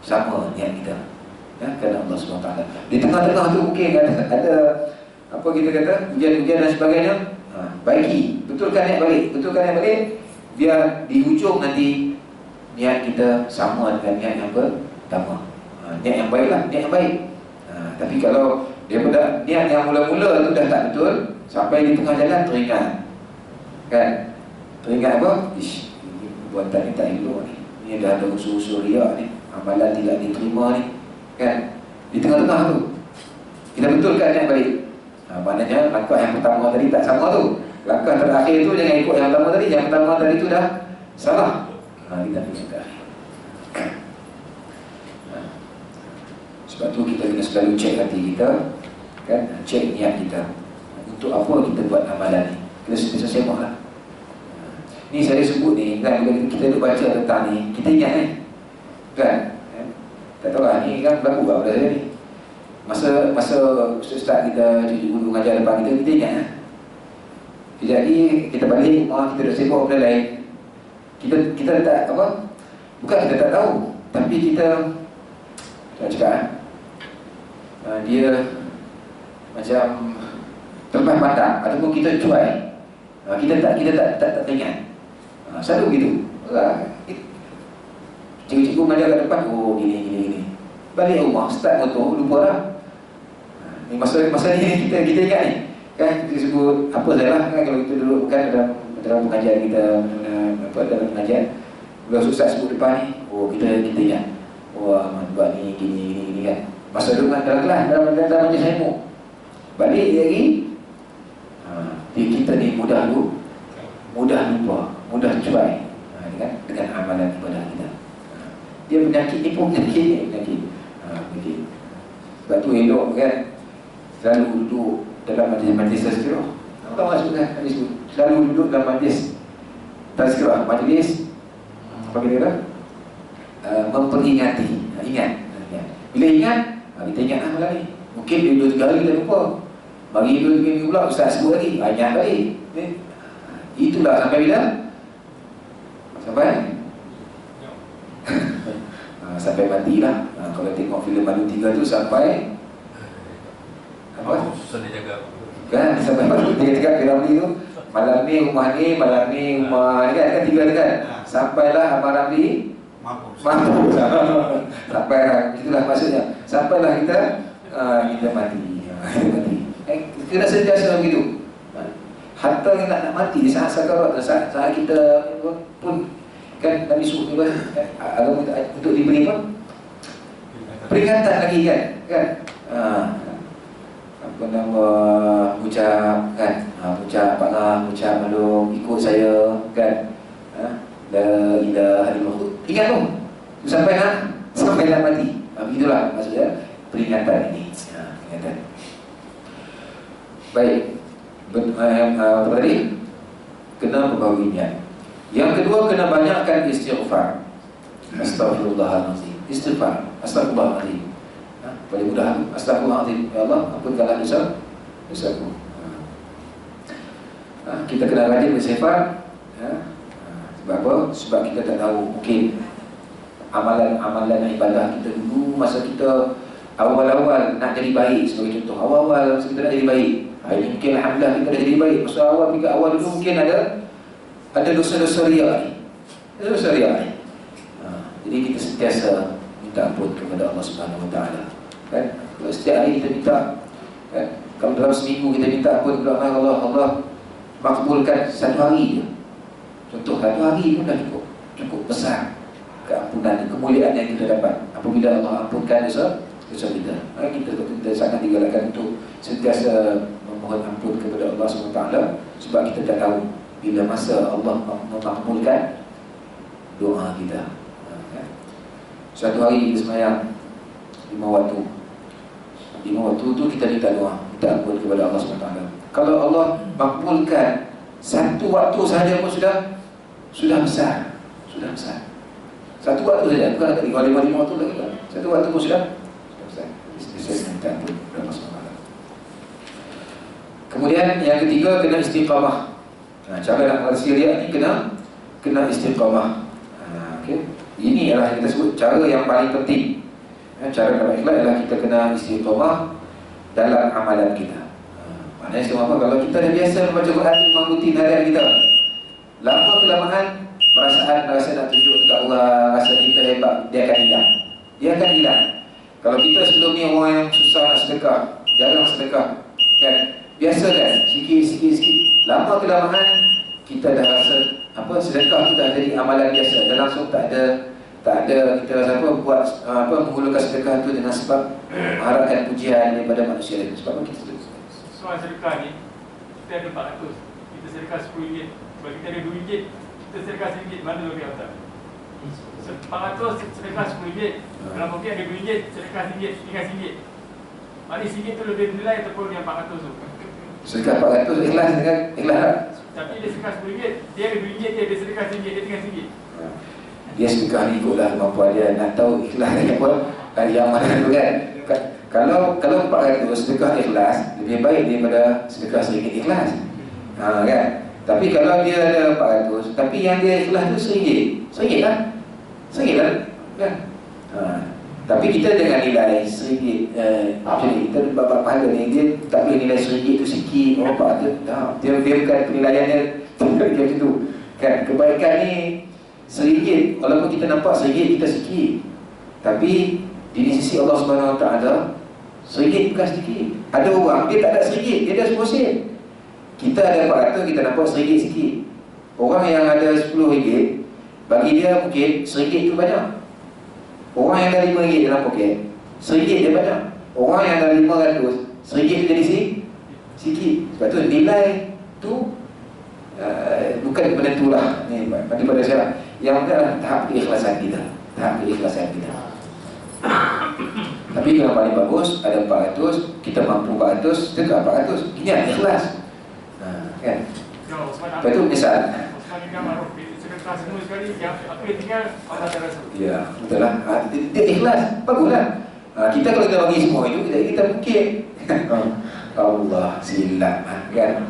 sama niat kita, kerana Allah SWT. Di tengah-tengah tu mungkin ada apa kita kata, ujian-ujian dan sebagainya. Betulkan niat balik, biar di hujung nanti niat kita sama dengan niat yang pertama. Niat yang baik lah, niat yang baik. Tapi kalau daripada niat yang mula-mula tu dah tak betul, sampai di tengah jalan teringat, kan? Teringat apa? Ish, ini perbuatan ni tak elok ni. Ni dah ada usul-usul riak ni, amalan tidak diterima ni, kan? Di tengah-tengah tu kita betulkan niat baik. Maknanya langkah yang pertama tadi tak sama tu. Langkah terakhir tu jangan ikut yang pertama tadi. Yang pertama tadi tu dah salah. Kita pergi ke akhir. Sebab tu kita kena selalu cek hati kita, kan? Cek niat kita. Untuk apa kita buat amalan ni? Kita sentiasa semak lah. Ni saya sebut ni, kan, bila kita duk baca tentang ni, kita ingat ni, kan? Tak tahu lah, ni kan berlaku pada saya ni. Masa ustaz kita cuci guru mengajar depan kita ingat lah. Jadi kita balik rumah, kita dah sibuk benda lain. Kita tak apa? Bukan kita tak tahu, tapi kita cakap dia macam terlepas pandang ataupun kita cuai. Kita tak ingat. Selalu begitu. Cikgu-cikgu mengajar kat depan, oh gini. Balik rumah, start motor, lupa dah. Ni masa ni kita ingat ni, kan? Kita sebut apa salah, kan? Kalau kita duduk kan dalam pengajian kita, dalam pengajian, bila ustaz sebut depan ni, oh kita ingat, wah buat ni gini kan. Masa duduk dalam kelas, dalam majlis ilmu, balik lagi, kita ni mudah lupa, mudah cuai, kan? Dengan amalan ibadah kita. Dia penyakit ni pun penyakit. Sebab tu elok, kan, selalu duduk dalam majlis tazkirah. Tahu tak maksudnya hadis tu? Selalu duduk dalam majlis tazkirah, majlis apa kira dah? Memperingati. Ingat. Bila ingat, kita ingat amalan ni. Mungkin dia 2-3 hari kita lupa. Bagi 2-3 minggu pula ustaz sebut lagi, ingat balik. Itulah sampai bila? Sampai matilah. Kalau tengok filem Malu 3 tu sampai apa? Susah dia jaga. Kan sampai Malu 3 Ramli tu, malam ni rumah ni, malam ni rumah ni, kan 3 kan. Sampailah Abang Ramli mampus. Sampailah, itulah maksudnya. Sampailah kita mati. Kita sentiasa begitu. Hatta kita nak mati di saat sakarat, saat kita pun, kan, Nabi suruh agama untuk diberi apa? Peringatan lagi, kan? Apa nama, ucap, kan? Ucap maklum, ikut saya, kan? La ilaha illallah. Ingat tu sampai mati. Begitulah maksudnya peringatan ini. Peringatan. Baik. Apa tadi? Kena berbahagia niat. Yang kedua, kena banyakkan istighfar. Astaghfirullahaladzim. Istighfar. Astaghfirullahaladzim. Paling mudah. Astaghfirullahaladzim. Ya Allah, ampunkanlah dosaku. Kita kena rajin beristighfar. Sebab apa? Sebab kita tak tahu, mungkin amalan ibadah kita dulu, masa kita awal-awal nak jadi baik, sebagai contoh, awal-awal masa kita nak jadi baik, ini mungkin alhamdulillah kita dah jadi baik. Masa awal dulu mungkin ada dosa-dosa riak ni. Jadi kita sentiasa minta ampun kepada Allah Subhanahu Wa Taala. Kan? Kalau setiap hari kita minta, kan? Kalau dalam seminggu kita minta ampun kepada Allah makbulkan 1 hari je. Contoh 1 hari pun dah cukup besar keampunan, kemuliaan yang kita dapat apabila Allah ampunkan dosa kita. Kita sangat digalakkan untuk sentiasa memohon ampun kepada Allah SWT, sebab kita tak tahu bila masa Allah memakbulkan doa kita. Satu hari kita sembahyang 5 waktu. 5 waktu tu kita minta doa, minta ampun kepada Allah SWT. Kalau Allah makbulkan 1 waktu sahaja pun sudah besar. Satu waktu saja, bukan lagi 5 waktu lagi kan. 1 waktu pun sudah besar. Saya minta ampun kepada Allah SWT. Kemudian yang ketiga, kena istiqamah. Cara nak mengatasi riak ni kena istiqamah. Okay. Ini adalah yang kita sebut cara yang paling penting. Cara nak ikhlas adalah kita kena istiqamah dalam amalan kita. Maknanya istiqamah kalau kita dah biasa membaca Quran, memang rutin harian kita, lama kelamaan rasa nak tunjuk dekat orang, rasa kita hebat, dia akan hilang. Kalau kita sebelum ni orang yang susah nak sedekah, jarang sedekah, kan? Biasa kan? Sikit. Lama kelamaan kita dah rasa apa, sedekah tu dah jadi amalan biasa. Dan langsung tak ada kita rasa apa, buat menghulurkan sedekah tu dengan sebab mengharapkan pujian daripada manusia lain. Sebab apa kita sedekah? Soal sedekah ni, kita ada 400, kita sedekah RM10. Kalau kita ada RM2, kita sedekah RM1, mana lebih afdal? 400 sedekah RM10. Kalau mungkin ada RM2, sedekah RM1, tinggal RM1. Mana RM1 tu lebih nilai ataupun yang 400 tu? Sedekah 400 ikhlas dengan ikhlas. Tapi dia sedekah RM10, dia ada RM2, dia sedekah RM1, dia tinggal RM1. Dia sedekah ni ikutlah kemampuan dia, nak tahu ikhlas ni apa, yang mana tu kan. Kalau 400 sedekah ikhlas lebih baik daripada sedekah RM1 ikhlas. Kan? Tapi kalau dia ada 400 tapi yang dia ikhlas tu RM1 lah. RM1 lah kan? Tapi kita dengan nilai RM1, macam ni, kita bab pahala ni, dia tak boleh nilai RM1 tu sikit, dia bukan penilaian dia macam tu kan. Kebaikan ni RM1, walaupun kita nampak RM1 kita sikit, tapi di sisi Allah Subhanahu Wa Taala RM1 bukan sedikit. Ada orang dia tak ada RM1, dia dah RM10. Kita ada 400, kita nampak RM1 sikit. Orang yang ada RM10, bagi dia mungkin RM1 tu banyak. Orang yang ada RM5 dalam poket, RM1 dia banyak. Orang yang ada 500, RM1 tu jadi sikit. Sebab tu nilai tu bukan penentu lah ni pada saya. Yang adalah tahap keikhlasan kita. Tapi yang paling bagus ada 400, kita mampu 400, sedekah 400. Ini yang ikhlas. Kan? Lepas tu misal sedekah semua sekali, yang apa yang tinggal Allah tak rasa. ya, betul lah. Dia ikhlas, baguslah. Kita kalau kita bagi semua itu, kita mungkin Allah silap kan.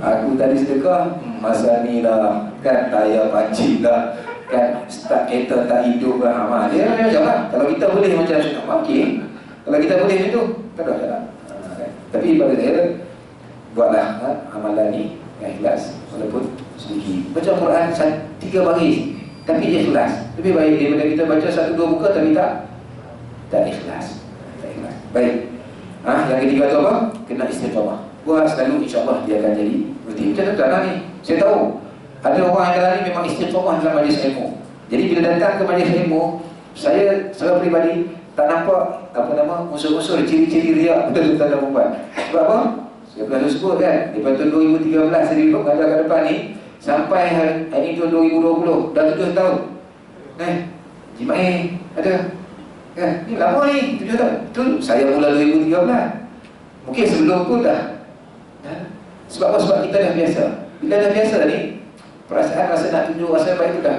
Aku tadi sedekah, masa ni lah kan, tayar pancing lah kan, start kereta tak hidup lah. Dia macam lah. Kalau kita boleh macam tu, okey. Kalau kita boleh macam tu, tak ada kan? Tapi pada saya, buatlah amalan ni yang ikhlas, walaupun sedikit. Baca Quran 3 baris, tapi dia ikhlas. Lebih baik daripada kita baca 1-2 muka tapi tak ikhlas. Baik. Yang ketiga tu apa? Kena istiqamah. Buat selalu, insya-Allah dia akan jadi rutin. Macam tuan-tuan ni, saya tahu ada orang yang ni memang istiqamah dalam majlis ilmu. Jadi bila datang ke majlis ilmu, saya secara peribadi tak nampak unsur-unsur ciri-ciri riak betul-betul dalam perempuan. Sebab apa? Saya pernah sebut kan, daripada tahun 2013 saya duduk mengajar kat depan ni, sampai hari ni tahun 2020, dah 7 tahun. Jima'i ada. Kan? Ni lama ni, 7 tahun. Tu saya mula 2013. Mungkin sebelum tu dah. Sebab apa? Sebab kita dah biasa. Bila dah biasa ni, perasaan rasa nak tunjuk rasa baik tu dah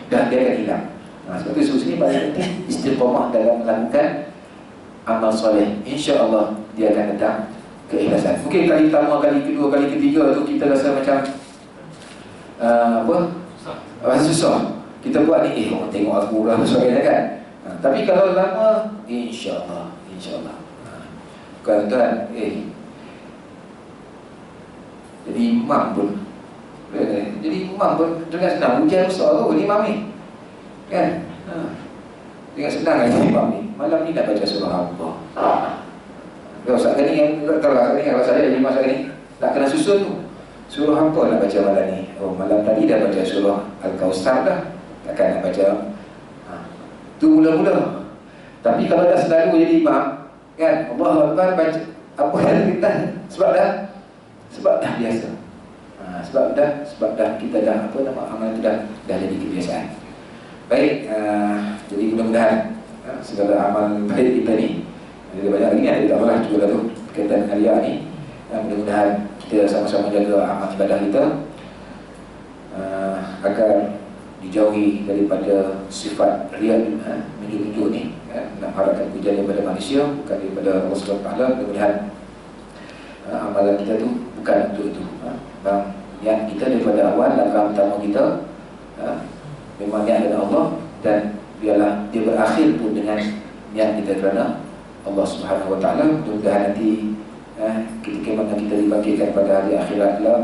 dia akan hilang. Sebab tu sini paling penting istiqamah dalam melakukan amal soleh. InsyaAllah dia akan datang keikhlasan. Mungkin kali pertama, kali kedua, kali ketiga tu kita rasa macam rasa susah. Kita buat ni, orang tengok aku lah sebagainya kan. Tapi kalau lama, InsyaAllah bukan tuan, jadi imam pun dengan senang. Ujian besar tu ni imam ni kan, dengan senang kan imam ni. Malam ni nak baca surah Allah. Ustaz ni yang tahu lah ni, kalau saya jadi masa ni tak kena susun tu, surah apa nak baca malam ni. Malam tadi dah baca surah Al-Kautsar dah, takkan nak baca tu mula-mula. Tapi kalau dah selalu jadi imam kan, Allah Akbar baca apa yang kita, sebab dah biasa. Sebab dah kita dah amal itu dah jadi kebiasaan. Baik, jadi mudah-mudahan segala amal baik kita ni, ada banyak lagi kan, tak apalah juga tu berkaitan dengan riak ni. Mudah-mudahan kita sama-sama jaga amal ibadah kita agar dijauhi daripada sifat riak menunjuk-nunjuk ni, nak harapkan pujian daripada manusia, bukan daripada Allah SWT. Mudah-mudahan amalan kita tu bukan untuk itu. Yang kita daripada awal, langkah pertama kita memang niat dengan Allah, dan biarlah dia berakhir pun dengan niat kita kerana Allah Subhanahu Wa Taala. Mudah-mudahan nanti ketika mana kita dibangkitkan pada hari akhirat lah,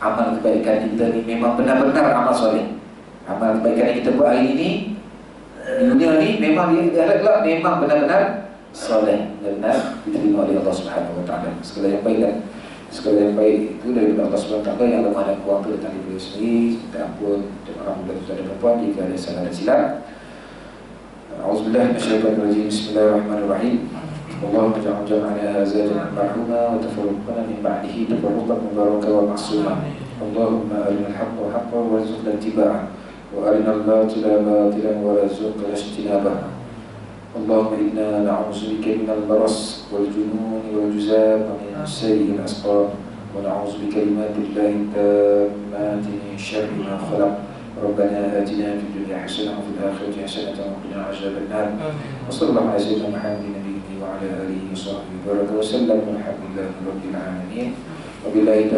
amal kebaikan kita ni memang benar-benar amal soleh. Amal kebaikan yang kita buat hari ini di dunia ni memang dia kelak memang benar-benar saleh dan benar diterima oleh Allah Subhanahu wa taala. Segala yang baik dan segala yang baik itu dari Allah Subhanahu wa taala, yang lemah dan kurang itu datang dari beliau sendiri. Minta ampun untuk orang muda dan perempuan jika ada salah dan silap. A'udzubillahi minasyaitonir rajim. Bismillahirrahmanirrahim. Allahumma ja'al jam'ana hadza jam'an marhuma wa tafarruqana min ba'dihi tafarruqan mubarakan wa ma'suma. Allahumma arinal haqqa haqqan warzuqna ittiba'ah wa arinal batila batilan warzuqna ijtinabah. Allahumma inna na'udzubika minal baras wal jununi wal juzam wa min sayyi'il asqam wa na'udzu bikalimatillahi tammati min syarri ma khalaq. Rabbana atina fid dunya hasanah wa fil akhirati hasanah wa qina adzaban nar. Wa sallallahu ala sayyidina Muhammadin nabiyyi wa ala alihi wa sahbihi wa baraka wa sallam. Walhamdulillahi rabbil alamin. Wabillahi